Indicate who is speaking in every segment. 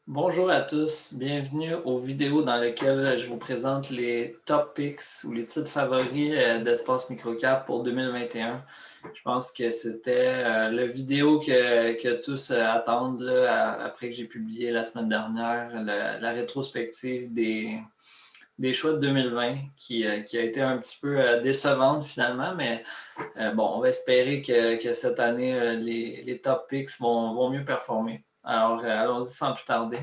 Speaker 1: Bonjour à tous, bienvenue aux vidéos dans lesquelles je vous présente les top picks ou les titres favoris d'Espace Microcap pour 2021. Je pense que c'était la vidéo que tous attendent là, après que j'ai publié la semaine dernière la rétrospective des choix de 2020 qui a été un petit peu décevante finalement, mais bon, on va espérer que cette année, les top picks vont mieux performer. Alors, allons-y sans plus tarder.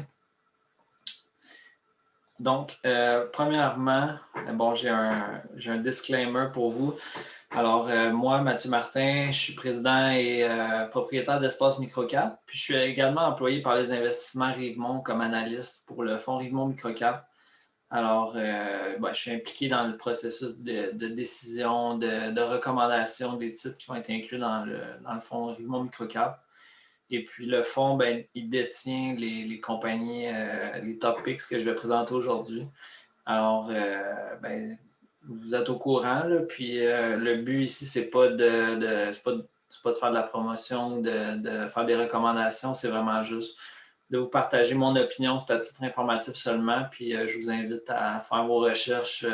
Speaker 1: Donc, premièrement, bon, j'ai un disclaimer pour vous. Alors, moi, Mathieu Martin, je suis président et propriétaire d'Espace Microcap. Puis, je suis également employé par les investissements Rivemont comme analyste pour le fonds Rivemont Microcap. Alors, je suis impliqué dans le processus de décision, de recommandation des titres qui vont être inclus dans le fonds Rivemont Microcap. Et puis le fonds, ben, il détient les compagnies, les top picks que je vais présenter aujourd'hui. Alors, ben, vous êtes au courant, là, puis le but ici, c'est pas de faire de la promotion, de faire des recommandations, c'est vraiment juste de vous partager mon opinion, c'est à titre informatif seulement, puis je vous invite à faire vos recherches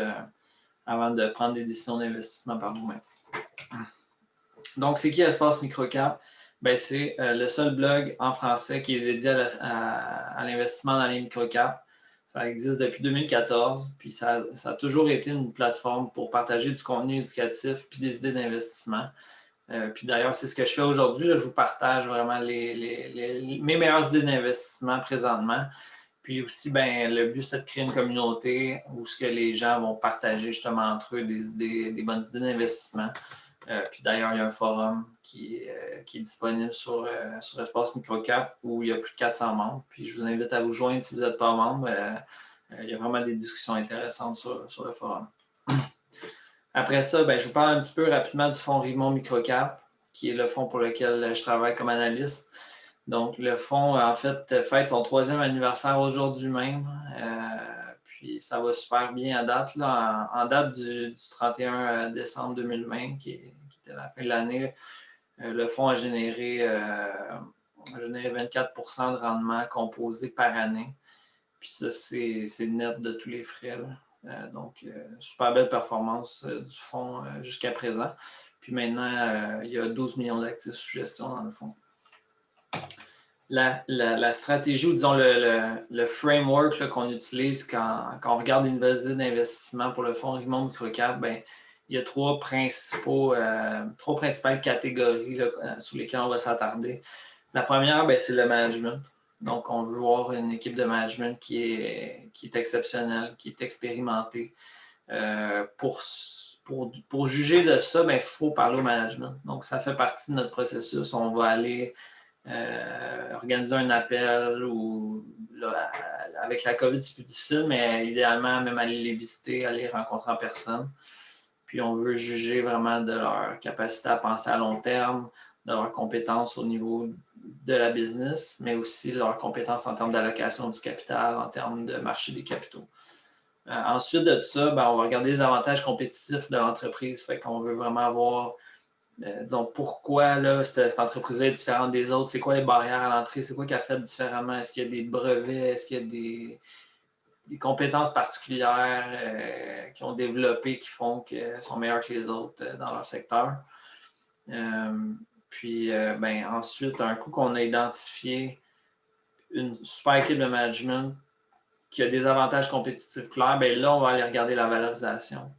Speaker 1: avant de prendre des décisions d'investissement par vous-même. Donc, c'est qui Espace Microcap? Ben, c'est le seul blog en français qui est dédié à l'investissement dans les microcaps. Ça existe depuis 2014, puis ça a toujours été une plateforme pour partager du contenu éducatif puis des idées d'investissement. Puis d'ailleurs, c'est ce que je fais aujourd'hui. Je vous partage vraiment mes meilleures idées d'investissement présentement. Puis aussi, ben, le but, c'est de créer une communauté où ce que les gens vont partager justement entre eux des bonnes idées d'investissement. Puis d'ailleurs, il y a un forum qui est disponible sur Espace Microcap où il y a plus de 400 membres. Puis je vous invite à vous joindre si vous n'êtes pas membre. Il y a vraiment des discussions intéressantes sur le forum. Après ça, ben, je vous parle un petit peu rapidement du fonds Rivemont Microcap, qui est le fonds pour lequel je travaille comme analyste. Donc, le fonds, en fait, fête son 3e anniversaire aujourd'hui même. Puis, ça va super bien à date. Là, en date du 31 décembre 2020, qui était la fin de l'année, le fonds a généré 24 de rendement composé par année. Puis ça, c'est net de tous les frais. Donc, super belle performance du fonds jusqu'à présent. Puis maintenant, il y a 12 millions d'actifs sous gestion dans le fonds. La stratégie ou disons le framework qu'on utilise quand on regarde les nouvelles idées d'investissement pour le fonds Rivemont Microcap, ben, il y a trois principales catégories sur lesquelles on va s'attarder. La première, ben, c'est le management. Donc, on veut voir une équipe de management qui est exceptionnelle, qui est expérimentée. Pour juger de ça, il faut parler au management. Donc, ça fait partie de notre processus. On va aller organiser un appel ou là, avec la COVID, c'est plus difficile, mais idéalement, même aller les visiter, aller les rencontrer en personne. Puis on veut juger vraiment de leur capacité à penser à long terme, de leurs compétences au niveau de la business, mais aussi leurs compétences en termes d'allocation du capital, en termes de marché des capitaux. Ensuite de ça, ben, on va regarder les avantages compétitifs de l'entreprise. Fait qu'on veut vraiment avoir disons, pourquoi là, cette entreprise-là est différente des autres, c'est quoi les barrières à l'entrée, c'est quoi qu'elle fait différemment, est-ce qu'il y a des brevets, est-ce qu'il y a des compétences particulières qui ont développé qui font qu'elles sont meilleures que les autres dans leur secteur. Puis ben, ensuite, un coup qu'on a identifié une super équipe de management qui a des avantages compétitifs clairs, ben là, on va aller regarder la valorisation.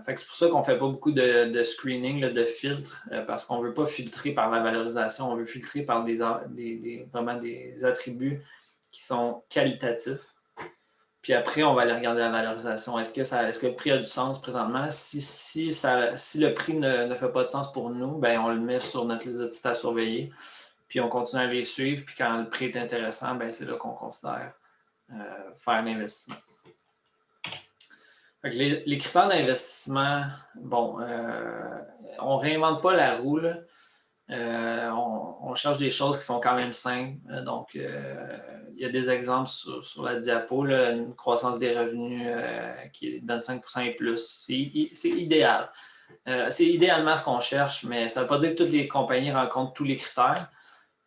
Speaker 1: Fait que c'est pour ça qu'on ne fait pas beaucoup de screening, là, de filtre, parce qu'on ne veut pas filtrer par la valorisation, on veut filtrer par vraiment des attributs qui sont qualitatifs. Puis après, on va aller regarder la valorisation. Est-ce que le prix a du sens présentement? Si le prix ne fait pas de sens pour nous, ben on le met sur notre liste de titres à surveiller. Puis on continue à les suivre. Puis quand le prix est intéressant, ben c'est là qu'on considère faire l'investissement. Les critères d'investissement, bon, on ne réinvente pas la roue. On cherche des choses qui sont quand même simples. Donc, il y a des exemples sur la diapo, là, une croissance des revenus qui est de 25% et plus. C'est idéal. C'est idéalement ce qu'on cherche, mais ça ne veut pas dire que toutes les compagnies rencontrent tous les critères.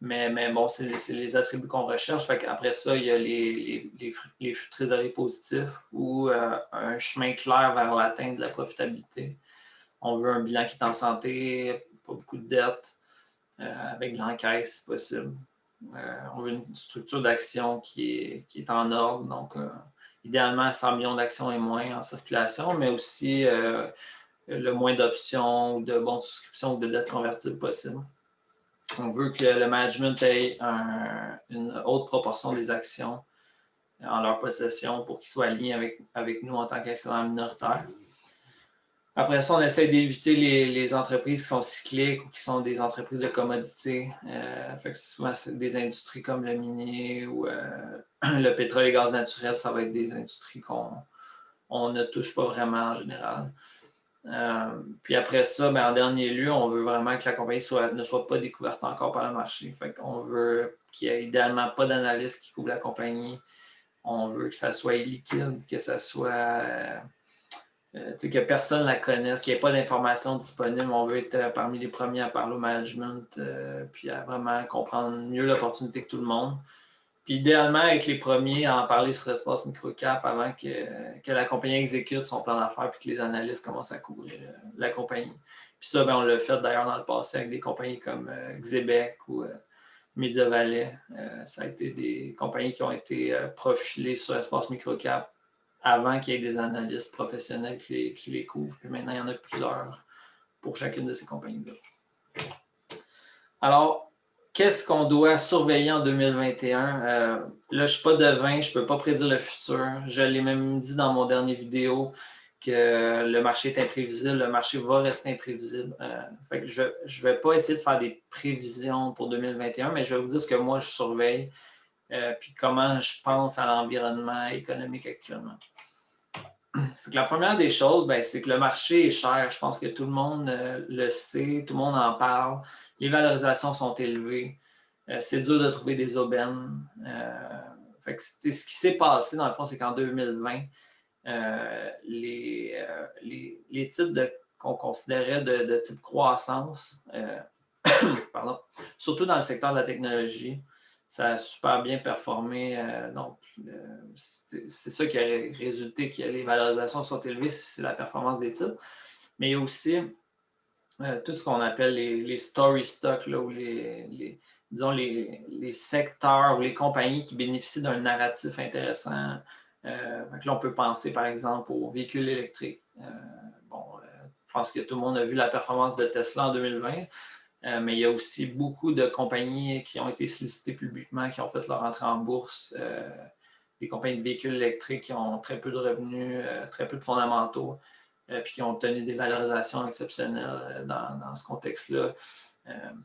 Speaker 1: Mais bon, c'est les attributs qu'on recherche. Fait qu'après ça, il y a les flux de trésorerie positifs ou un chemin clair vers l'atteinte de la profitabilité. On veut un bilan qui est en santé, pas beaucoup de dettes, avec de l'encaisse si possible. On veut une structure d'action qui est en ordre. Donc, idéalement, 100 millions d'actions et moins en circulation, mais aussi le moins d'options ou de bons de souscription ou de dettes convertibles possible. On veut que le management ait une haute proportion des actions en leur possession pour qu'ils soient alignés avec nous en tant qu'actionnaires minoritaires. Après ça, on essaie d'éviter les entreprises qui sont cycliques ou qui sont des entreprises de commodité. Fait que souvent, c'est des industries comme le minier ou le pétrole et gaz naturel, ça va être des industries qu'on ne touche pas vraiment en général. Puis après ça, en dernier lieu, on veut vraiment que la compagnie ne soit pas découverte encore par le marché. Fait qu'on veut qu'il n'y ait idéalement pas d'analyste qui couvre la compagnie. On veut que ça soit liquide, que ça soit que personne ne la connaisse, qu'il n'y ait pas d'informations disponibles. On veut être parmi les premiers à parler au management, puis à vraiment comprendre mieux l'opportunité que tout le monde. Puis idéalement, être les premiers à en parler sur l'espace microcap avant que la compagnie exécute son plan d'affaires puis que les analystes commencent à couvrir la compagnie. Puis ça, on l'a fait d'ailleurs dans le passé avec des compagnies comme Xebec ou Mediavalet. Ça a été des compagnies qui ont été profilées sur l'espace microcap avant qu'il y ait des analystes professionnels qui les couvrent. Puis maintenant, il y en a plusieurs pour chacune de ces compagnies-là. Alors, qu'est-ce qu'on doit surveiller en 2021? Là, je ne suis pas devin, je ne peux pas prédire le futur. Je l'ai même dit dans mon dernier vidéo que le marché est imprévisible, le marché va rester imprévisible. Fait que je ne vais pas essayer de faire des prévisions pour 2021, mais je vais vous dire ce que moi je surveille, puis comment je pense à l'environnement économique actuellement. Fait que la première des choses, c'est que le marché est cher. Je pense que tout le monde le sait, tout le monde en parle. Les valorisations sont élevées. C'est dur de trouver des aubaines. Fait que ce qui s'est passé, dans le fond, c'est qu'en 2020, les titres qu'on considérait de type croissance, pardon, surtout dans le secteur de la technologie, ça a super bien performé. Donc, c'est ça qui a résulté que les valorisations sont élevées, c'est la performance des titres. Mais il y a aussi tout ce qu'on appelle les story stocks, là, ou disons les secteurs ou les compagnies qui bénéficient d'un narratif intéressant. Donc là, on peut penser, par exemple, aux véhicules électriques. Je pense que tout le monde a vu la performance de Tesla en 2020. Mais il y a aussi beaucoup de compagnies qui ont été sollicitées publiquement, qui ont fait leur entrée en bourse. Des compagnies de véhicules électriques qui ont très peu de revenus, très peu de fondamentaux, puis qui ont obtenu des valorisations exceptionnelles dans ce contexte-là.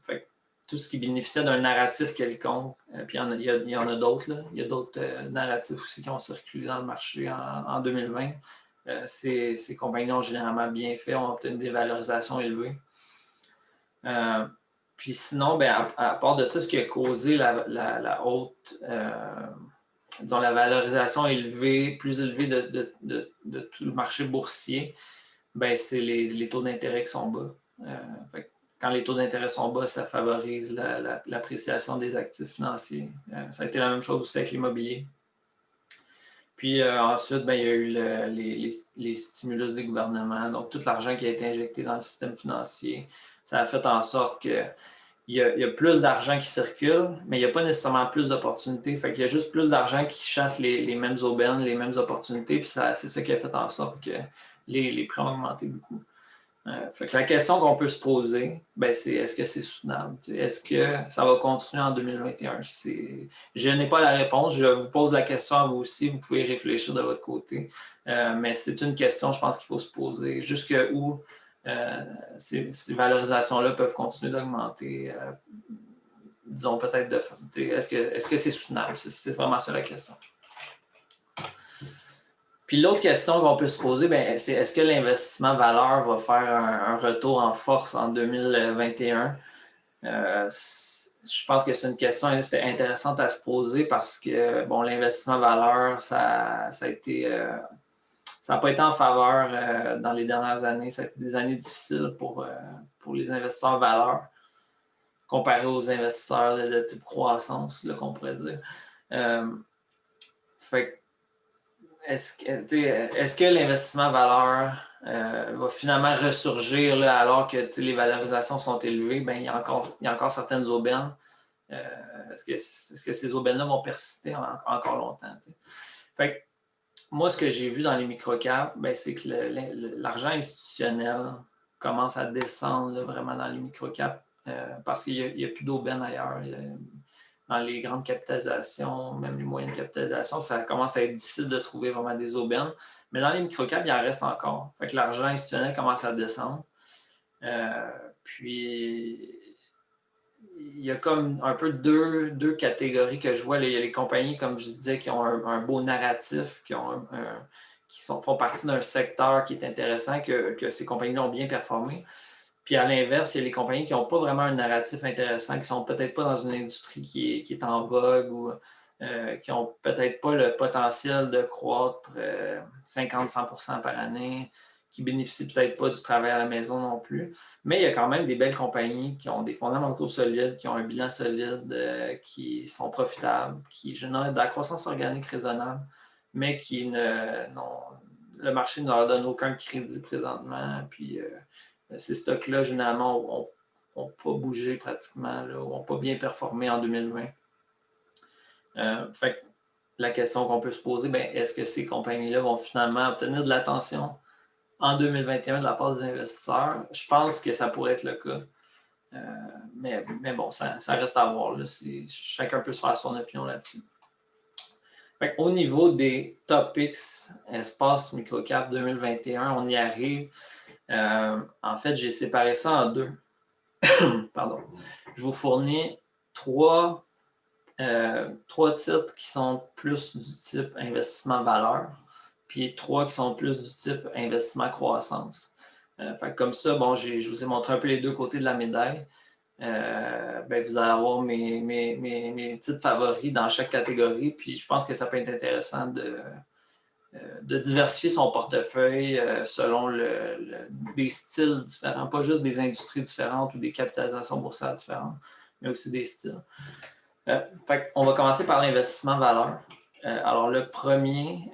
Speaker 1: Fait que tout ce qui bénéficiait d'un narratif quelconque, puis il y en a d'autres. Il y a d'autres narratifs aussi qui ont circulé dans le marché en 2020. Ces compagnies ont généralement bien fait, ont obtenu des valorisations élevées. Puis sinon, à part de ça, ce qui a causé la haute, disons la valorisation élevée, plus élevée de tout le marché boursier, c'est les taux d'intérêt qui sont bas. Quand les taux d'intérêt sont bas, ça favorise l'appréciation des actifs financiers. Ça a été la même chose aussi avec l'immobilier. Puis ensuite, il y a eu les stimulus des gouvernements, donc tout l'argent qui a été injecté dans le système financier. Ça a fait en sorte qu'il y a plus d'argent qui circule, mais il n'y a pas nécessairement plus d'opportunités. Fait qu'il y a juste plus d'argent qui chasse les mêmes aubaines, les mêmes opportunités, puis c'est ça qui a fait en sorte que les prix ont augmenté beaucoup. Fait que la question qu'on peut se poser, c'est est-ce que c'est soutenable? Est-ce que ça va continuer en 2021? Je n'ai pas la réponse. Je vous pose la question à vous aussi. Vous pouvez réfléchir de votre côté. Mais c'est une question, je pense, qu'il faut se poser. Jusqu'où ces valorisations-là peuvent continuer d'augmenter? Disons peut-être est-ce que c'est soutenable? C'est vraiment ça la question. Puis l'autre question qu'on peut se poser, c'est est-ce que l'investissement valeur va faire un retour en force en 2021? Je pense que c'est une question intéressante à se poser parce que l'investissement valeur, ça n'a pas été en faveur dans les dernières années. Ça a été des années difficiles pour les investisseurs valeur. comparé aux investisseurs de type croissance, qu'on pourrait dire. Fait est-ce que l'investissement valeur va finalement ressurgir là, alors que les valorisations sont élevées? Ben, il y a encore certaines aubaines. Est-ce que ces aubaines-là vont persister encore longtemps? Fait que, moi, ce que j'ai vu dans les microcaps, ben, c'est que l'argent institutionnel commence à descendre là, vraiment dans les microcaps parce qu'il n'y a plus d'aubaine ailleurs. Dans les grandes capitalisations, même les moyennes capitalisations, ça commence à être difficile de trouver vraiment des aubaines. Mais dans les microcaps, il en reste encore. Fait que l'argent institutionnel commence à descendre. Puis, il y a comme un peu deux catégories que je vois. Il y a les compagnies, comme je disais, qui ont un beau narratif, qui font partie d'un secteur qui est intéressant, que ces compagnies-là ont bien performé. Puis à l'inverse, il y a les compagnies qui n'ont pas vraiment un narratif intéressant, qui ne sont peut-être pas dans une industrie qui est en vogue ou qui n'ont peut-être pas le potentiel de croître 50-100% par année, qui bénéficient peut-être pas du travail à la maison non plus. Mais il y a quand même des belles compagnies qui ont des fondamentaux solides, qui ont un bilan solide, qui sont profitables, qui génèrent de la croissance organique raisonnable, mais le marché ne leur donne aucun crédit présentement. Puis ces stocks-là, généralement, n'ont pas bougé pratiquement, n'ont pas bien performé en 2020. Fait que la question qu'on peut se poser, ben, est-ce que ces compagnies-là vont finalement obtenir de l'attention en 2021 de la part des investisseurs? Je pense que ça pourrait être le cas. Mais bon, ça reste à voir. Là. Chacun peut se faire son opinion là-dessus. Au niveau des topics espace microcap 2021, on y arrive. En fait, j'ai séparé ça en deux. Pardon. Je vous fournis trois titres qui sont plus du type investissement valeur, puis trois qui sont plus du type investissement croissance. Comme ça, bon, je vous ai montré un peu les deux côtés de la médaille. Ben, vous allez avoir mes titres favoris dans chaque catégorie, puis je pense que ça peut être intéressant de diversifier son portefeuille selon des styles différents, pas juste des industries différentes ou des capitalisations boursières différentes, mais aussi des styles. On va commencer par l'investissement valeur. Alors, le premier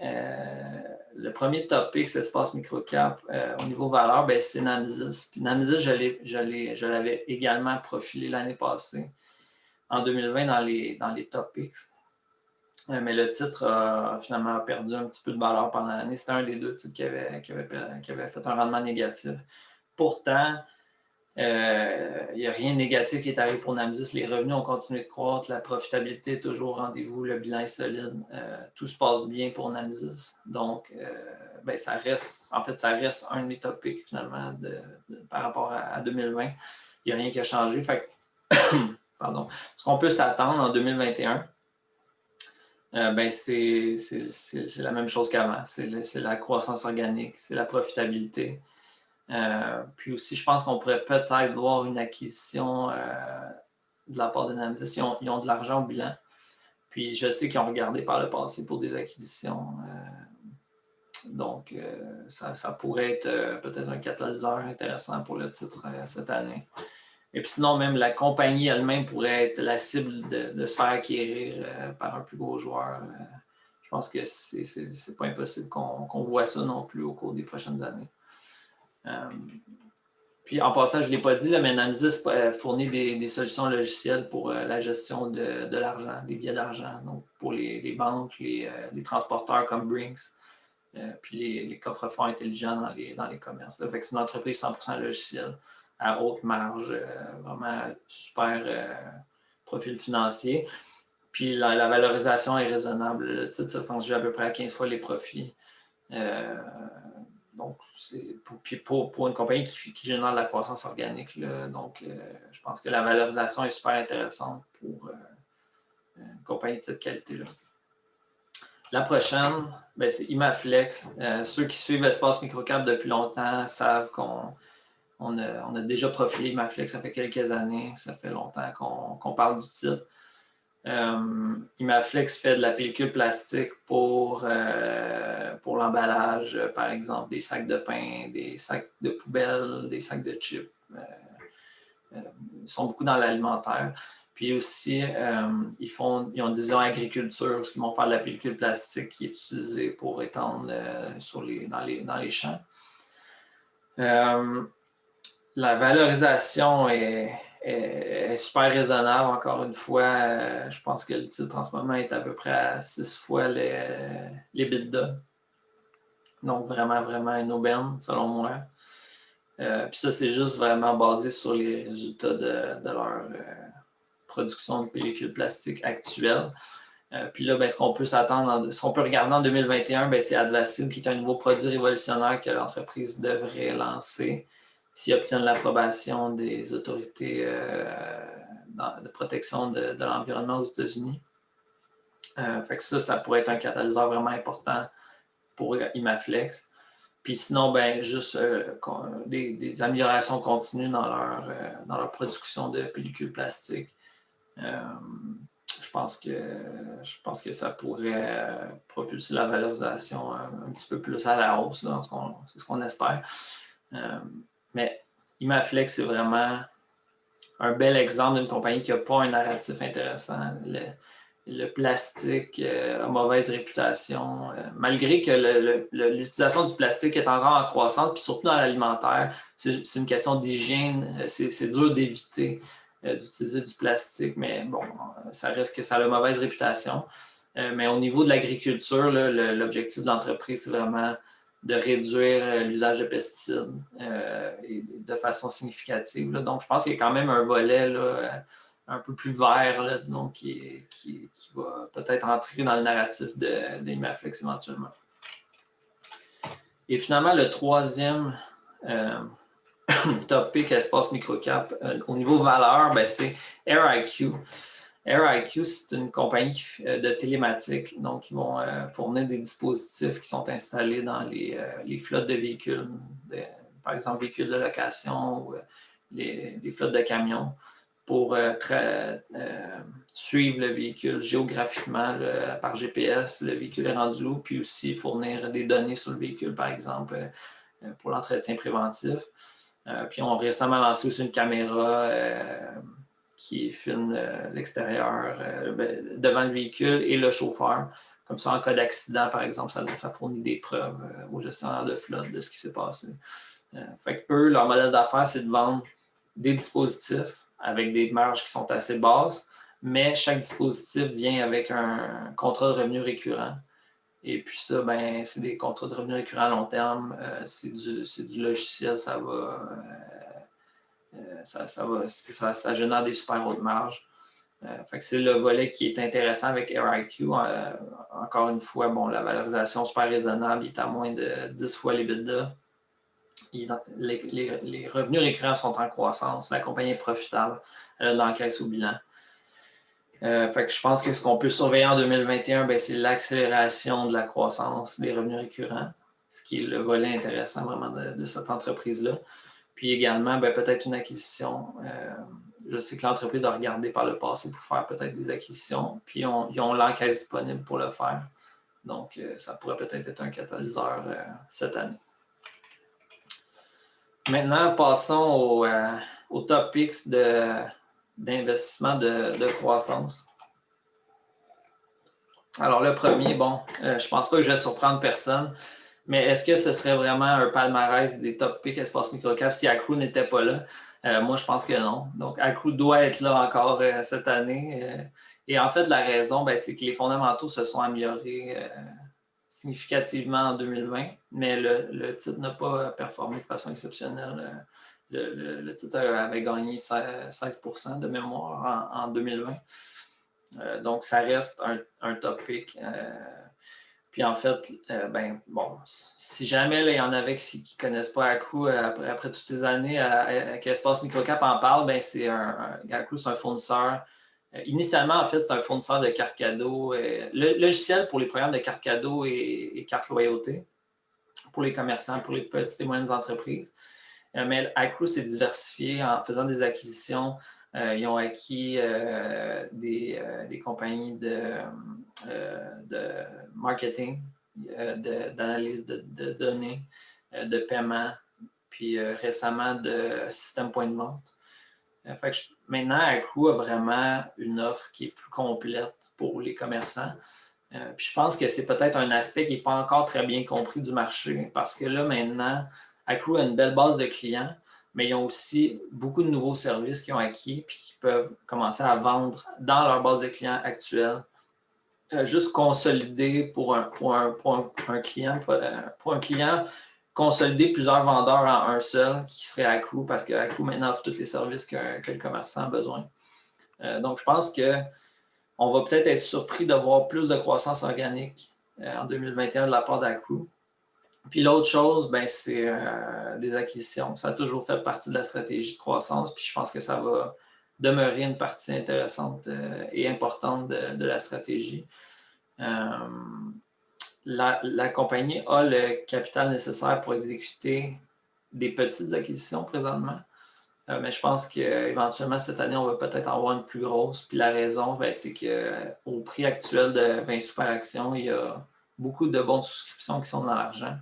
Speaker 1: topic, c'est espace microcap au niveau valeur, ben, c'est Namesys. Puis Namesys, je l'avais également profilé l'année passée, en 2020, dans les topics. Mais le titre a finalement perdu un petit peu de valeur pendant l'année. C'était un des deux titres qui avait fait un rendement négatif. Pourtant, il n'y a rien de négatif qui est arrivé pour Namesys. Les revenus ont continué de croître, la profitabilité est toujours au rendez-vous, le bilan est solide. Tout se passe bien pour Namesys. Donc, ben, ça reste un de mes topics finalement par rapport à 2020. Il n'y a rien qui a changé. Fait pardon. Ce qu'on peut s'attendre en 2021, ben c'est la même chose qu'avant. C'est la croissance organique, c'est la profitabilité. Puis aussi, je pense qu'on pourrait peut-être voir une acquisition de la part de Namesys. Ils ont de l'argent au bilan. Puis je sais qu'ils ont regardé par le passé pour des acquisitions. Donc, ça pourrait être peut-être un catalyseur intéressant pour le titre cette année. Et puis sinon, même la compagnie elle-même pourrait être la cible de se faire acquérir par un plus gros joueur. Je pense que c'est pas impossible qu'on voit ça non plus au cours des prochaines années. Puis en passant, je ne l'ai pas dit, là, mais Namesys fournit des solutions logicielles pour la gestion de l'argent, des billets d'argent, donc pour les banques, les transporteurs comme Brinks, puis les coffres-forts intelligents dans les commerces. Fait que c'est une entreprise 100% logicielle à haute marge, vraiment super profil financier. Puis la valorisation est raisonnable. Le titre se transige à peu près à 15 fois les profits. Donc, c'est pour une compagnie qui génère de la croissance organique. Là, donc, je pense que la valorisation est super intéressante pour une compagnie de cette qualité-là. La prochaine, ben, c'est Imaflex. Ceux qui suivent Espace Microcap depuis longtemps savent qu'on a déjà profilé Imaflex, ça fait quelques années, ça fait longtemps qu'on parle du titre. Imaflex fait de la pellicule plastique pour l'emballage, par exemple, des sacs de pain, des sacs de poubelle, des sacs de chips. ils sont beaucoup dans l'alimentaire. Puis aussi, ils ont une division agriculture, où ils vont faire de la pellicule plastique qui est utilisée pour étendre dans les champs. La valorisation est super raisonnable. Encore une fois, je pense que le titre en ce moment est à peu près à 6 fois les EBITDA. Donc, vraiment, vraiment une aubaine, selon moi. Puis ça, c'est juste vraiment basé sur les résultats de leur production de pellicules plastiques actuelles. Puis là, ben, ce qu'on peut s'attendre, ce qu'on peut regarder en 2021, ben, c'est Advacil, qui est un nouveau produit révolutionnaire que l'entreprise devrait lancer s'ils obtiennent l'approbation des autorités de protection de l'environnement aux États-Unis. Fait que ça pourrait être un catalyseur vraiment important pour Imaflex. Puis sinon, ben, juste des améliorations continues dans leur production de pellicules plastiques. Je pense que ça pourrait propulser la valorisation un petit peu plus à la hausse. C'est ce qu'on espère. Mais Imaflex, c'est vraiment un bel exemple d'une compagnie qui n'a pas un narratif intéressant. Le plastique a mauvaise réputation, malgré que l'utilisation du plastique est encore en croissance, puis surtout dans l'alimentaire, c'est une question d'hygiène, c'est dur d'éviter d'utiliser du plastique, mais bon, ça reste que ça a une mauvaise réputation. Mais au niveau de l'agriculture, l'objectif de l'entreprise, c'est vraiment de réduire l'usage de pesticides et de façon significative. Là. Donc, je pense qu'il y a quand même un volet là, un peu plus vert, là, disons, qui va peut-être entrer dans le narratif d'Imaflex éventuellement. Et finalement, le troisième topic espace microcap, au niveau valeur, ben, c'est AirIQ. AirIQ, c'est une compagnie de télématique, donc ils vont fournir des dispositifs qui sont installés dans les flottes de véhicules, par exemple véhicules de location ou les flottes de camions, pour suivre le véhicule géographiquement par GPS, le véhicule est rendu où, puis aussi fournir des données sur le véhicule, par exemple, pour l'entretien préventif. Puis on a récemment lancé aussi une caméra qui filme l'extérieur devant le véhicule et le chauffeur. Comme ça, en cas d'accident, par exemple, ça fournit des preuves aux gestionnaires de flotte de ce qui s'est passé. Fait que eux, leur modèle d'affaires, c'est de vendre des dispositifs avec des marges qui sont assez basses, mais chaque dispositif vient avec un contrat de revenu récurrent. Et puis ça, ben, c'est des contrats de revenus récurrents à long terme, c'est du logiciel, ça génère des super hautes marges. Fait que c'est le volet qui est intéressant avec AirIQ. Encore une fois, bon, la valorisation super raisonnable, il est à moins de 10 fois l'EBITDA. Les revenus récurrents sont en croissance, la compagnie est profitable, elle a de l'encaisse au bilan. Fait que je pense que ce qu'on peut surveiller en 2021, ben, c'est l'accélération de la croissance des revenus récurrents, ce qui est le volet intéressant vraiment de cette entreprise-là. Puis également, ben, peut-être une acquisition. Je sais que l'entreprise a regardé par le passé pour faire peut-être des acquisitions, puis ils ont l'encaisse disponible pour le faire. Donc, ça pourrait peut-être être un catalyseur cette année. Maintenant, passons aux topics d'investissement de croissance. Alors, le premier, bon, je ne pense pas que je vais surprendre personne, mais est-ce que ce serait vraiment un palmarès des topics espace microcap si Accru n'était pas là? Moi, je pense que non. Donc, Accru doit être là encore cette année. Et en fait, la raison, ben, c'est que les fondamentaux se sont améliorés significativement en 2020, mais le titre n'a pas performé de façon exceptionnelle. Le titre avait gagné 16% de mémoire en 2020. Donc, ça reste un topic. Puis en fait, ben, bon, si jamais il y en avait qui ne connaissent pas Accru après toutes ces années qu'Espace Microcap en parle, ben, Accru, c'est un fournisseur. Initialement, en fait, c'est un fournisseur de cartes cadeaux, logiciel pour les programmes de cartes cadeaux et cartes loyauté pour les commerçants, pour les petites et moyennes entreprises. Mais Accru s'est diversifié en faisant des acquisitions. Ils ont acquis des compagnies de marketing, d'analyse de données, de paiement, puis récemment de système point de vente. Fait que maintenant, Accru a vraiment une offre qui est plus complète pour les commerçants. Puis je pense que c'est peut-être un aspect qui n'est pas encore très bien compris du marché parce que là, maintenant, Accru a une belle base de clients, mais ils ont aussi beaucoup de nouveaux services qu'ils ont acquis puis qu'ils peuvent commencer à vendre dans leur base de clients actuelle. Juste consolider pour un client, consolider plusieurs vendeurs en un seul qui serait Accru parce que Accru maintenant offre tous les services que le commerçant a besoin. Donc, je pense qu'on va peut-être être surpris de voir plus de croissance organique en 2021 de la part d'Accru. Puis l'autre chose, ben, c'est des acquisitions. Ça a toujours fait partie de la stratégie de croissance, puis je pense que ça va demeurer une partie intéressante et importante de la stratégie. La compagnie a le capital nécessaire pour exécuter des petites acquisitions présentement. Mais je pense qu'éventuellement, cette année, on va peut-être avoir une plus grosse. Puis la raison, ben, c'est qu'au prix actuel de 20 sous par action, il y a beaucoup de bons de souscription qui sont dans l'argent.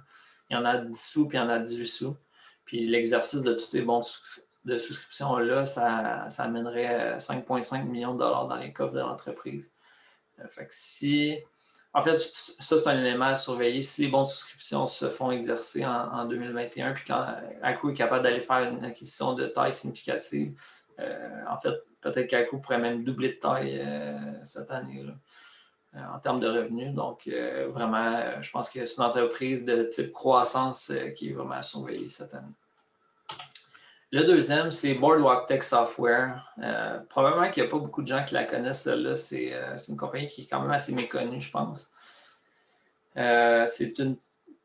Speaker 1: Il y en a 10 sous, puis il y en a 18 sous. Puis l'exercice de tous ces bons de souscription-là, ça amènerait 5,5 millions de dollars dans les coffres de l'entreprise. Fait que en fait, ça, c'est un élément à surveiller. Si les bons de souscription se font exercer en 2021, puis quand Accru est capable d'aller faire une acquisition de taille significative, en fait, peut-être qu'Accru pourrait même doubler de taille cette année en termes de revenus. Donc, vraiment, je pense que c'est une entreprise de type croissance qui est vraiment à surveiller cette année. Le deuxième, c'est Boardwalk Tech Software. Probablement qu'il n'y a pas beaucoup de gens qui la connaissent, celle-là. C'est une compagnie qui est quand même assez méconnue, je pense. C'est une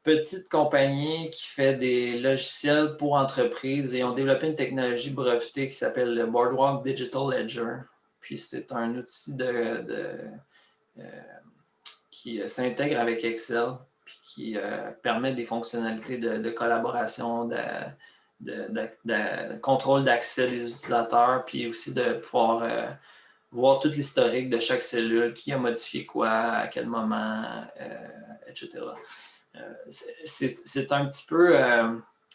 Speaker 1: petite compagnie qui fait des logiciels pour entreprises et ont développé une technologie brevetée qui s'appelle le Boardwalk Digital Ledger. Puis c'est un outil qui s'intègre avec Excel puis qui permet des fonctionnalités de collaboration, de contrôle d'accès des utilisateurs, puis aussi de pouvoir voir tout l'historique de chaque cellule, qui a modifié quoi, à quel moment, etc. C'est un petit peu...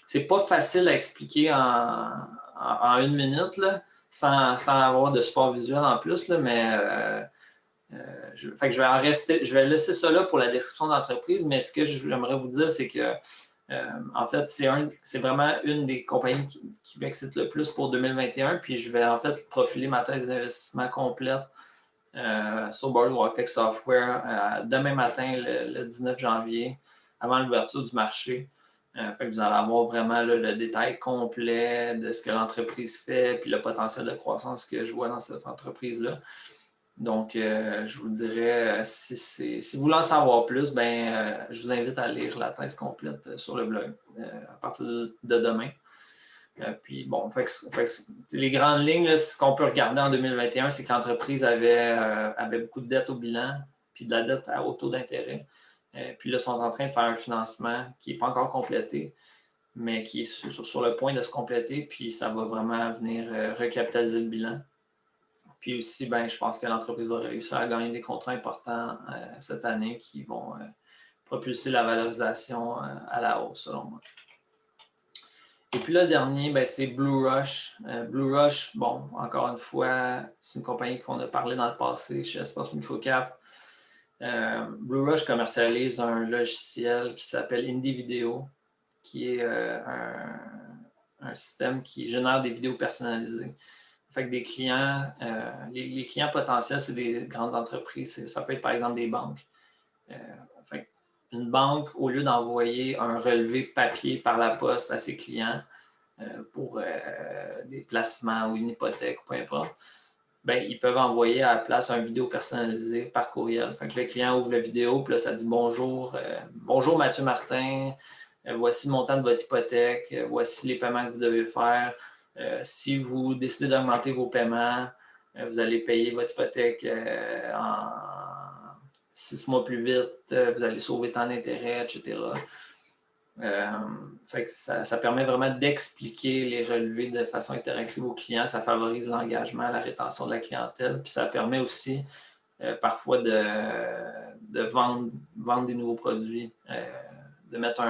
Speaker 1: c'est pas facile à expliquer en une minute, là, sans avoir de support visuel en plus, là, mais... fait que je vais laisser ça là pour la description d'entreprise, mais ce que j'aimerais vous dire, c'est que en fait, c'est vraiment une des compagnies qui m'excite le plus pour 2021. Puis je vais en fait profiler ma thèse d'investissement complète sur Boardwalk Tech Software demain matin, le 19 janvier, avant l'ouverture du marché. Fait que vous allez avoir vraiment là, le détail complet de ce que l'entreprise fait, puis le potentiel de croissance que je vois dans cette entreprise-là. Donc, je vous dirais, si vous voulez en savoir plus, je vous invite à lire la thèse complète sur le blog à partir de demain. Puis bon, les grandes lignes, ce qu'on peut regarder en 2021, c'est que l'entreprise avait beaucoup de dettes au bilan, puis de la dette à haut taux d'intérêt. Puis là, ils sont en train de faire un financement qui n'est pas encore complété, mais qui est sur le point de se compléter, puis ça va vraiment venir recapitaliser le bilan. Puis aussi, je pense que l'entreprise va réussir à gagner des contrats importants cette année qui vont propulser la valorisation à la hausse, selon moi. Et puis le dernier, c'est Blue Rush. Blue Rush, bon, encore une fois, c'est une compagnie qu'on a parlé dans le passé chez Espace Microcap. Blue Rush commercialise un logiciel qui s'appelle Indie Video, qui est un système qui génère des vidéos personnalisées. Fait que des clients, les clients potentiels, c'est des grandes entreprises. Ça peut être par exemple des banques. Fait une banque, au lieu d'envoyer un relevé papier par la poste à ses clients pour des placements ou une hypothèque, peu importe, ils peuvent envoyer à la place une vidéo personnalisée par courriel. Fait que le client ouvre la vidéo, puis là, ça dit bonjour, bonjour Mathieu Martin, voici le montant de votre hypothèque, voici les paiements que vous devez faire. Si vous décidez d'augmenter vos paiements, vous allez payer votre hypothèque en 6 mois plus vite, vous allez sauver tant d'intérêts, etc. Fait que ça permet vraiment d'expliquer les relevés de façon interactive aux clients. Ça favorise l'engagement, la rétention de la clientèle. Puis ça permet aussi parfois de vendre des nouveaux produits, de mettre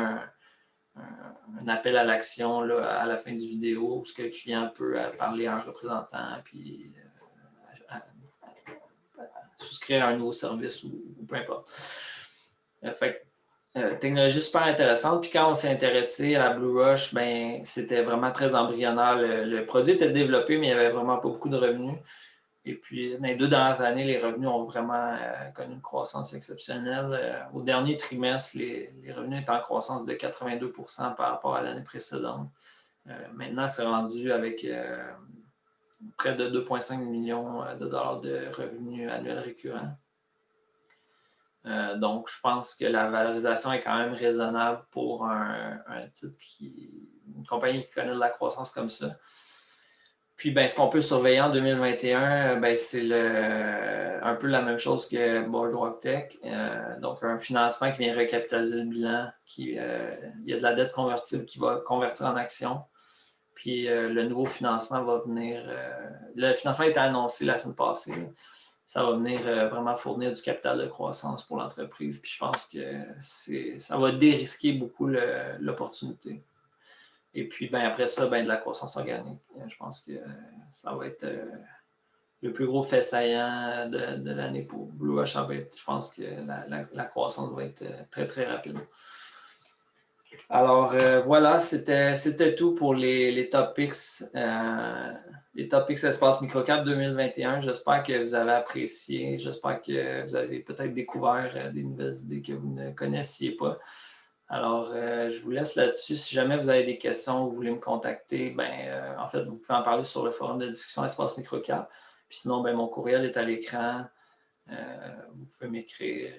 Speaker 1: un appel à l'action à la fin du vidéo où le client peut parler à un représentant puis souscrire à un nouveau service ou peu importe. Fait technologie super intéressante. Puis quand on s'est intéressé à Blue Rush, ben, c'était vraiment très embryonnaire. Le produit était développé, mais il n'y avait vraiment pas beaucoup de revenus. Et puis, dans les 2 dernières années, les revenus ont vraiment connu une croissance exceptionnelle. Au dernier trimestre, les revenus étaient en croissance de 82% par rapport à l'année précédente. Maintenant, c'est rendu avec près de 2,5 millions de dollars de revenus annuels récurrents. Donc, je pense que la valorisation est quand même raisonnable pour un titre une compagnie qui connaît de la croissance comme ça. Puis, ben, ce qu'on peut surveiller en 2021, ben, c'est un peu la même chose que Boardwalk Tech. Donc, un financement qui vient recapitaliser le bilan. Il y a de la dette convertible qui va convertir en actions. Puis, le nouveau financement va venir. Le financement a été annoncé la semaine passée. Ça va venir vraiment fournir du capital de croissance pour l'entreprise. Puis je pense que ça va dérisquer beaucoup l'opportunité. Et puis ben, après ça, ben, de la croissance organique. Je pense que ça va être le plus gros fait saillant de l'année pour Blue Rush. Je pense que la croissance va être très, très rapide. Alors voilà, c'était tout pour les topics. Les topics Espace Microcap 2021. J'espère que vous avez apprécié. J'espère que vous avez peut-être découvert des nouvelles idées que vous ne connaissiez pas. Alors, je vous laisse là-dessus. Si jamais vous avez des questions, vous voulez me contacter, ben, en fait, vous pouvez en parler sur le forum de discussion Espace Microcap. Puis sinon, ben, mon courriel est à l'écran. Vous pouvez m'écrire,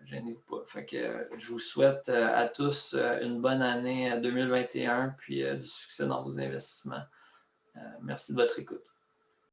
Speaker 1: gênez-vous pas. Fait que, je vous souhaite à tous une bonne année 2021 puis du succès dans vos investissements. Merci de votre écoute.